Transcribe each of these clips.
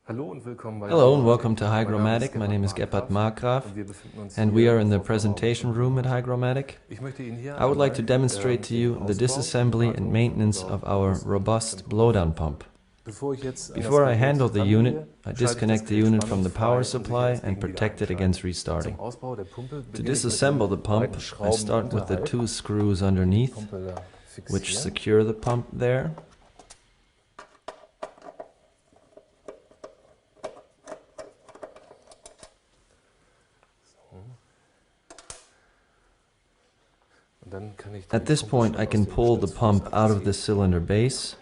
Hello and welcome to Hygromatik. My name is Gebhard Markgraf and we are in the presentation room at Hygromatik. I would like to demonstrate to you the disassembly and maintenance of our robust blowdown pump. Before I handle the unit, I disconnect the unit from the power supply and protect it against restarting. To disassemble the pump, I start with the two screws underneath, which secure the pump there. At this point I can pull the pump out of the cylinder base.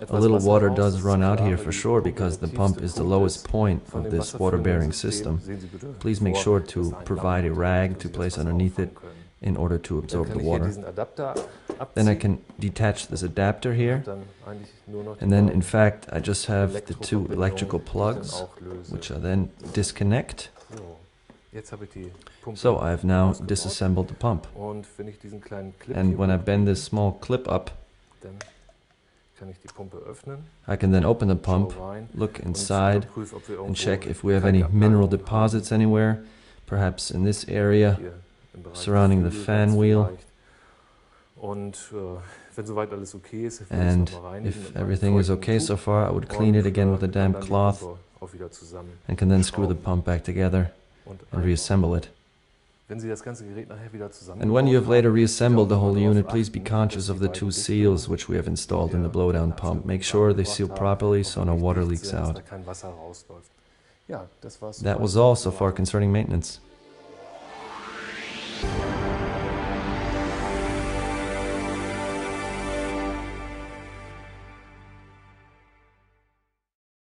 A little water does run out here for sure because the pump is the lowest point of this water-bearing system. Please make sure to provide a rag to place underneath it in order to absorb the water. Then I can detach this adapter here, and then in fact I just have the two electrical plugs, which I then disconnect. So I have now disassembled the pump, and when I bend this small clip up, I can then open the pump, look inside and check if we have any mineral deposits anywhere, perhaps in this area surrounding the fan wheel. And if everything is okay so far, I would clean it again with a damp cloth and can then screw the pump back together and reassemble it. And when you have later reassembled the whole unit, please be conscious of the two seals which we have installed in the blowdown pump. Make sure they seal properly so no water leaks out. That was all so far concerning maintenance.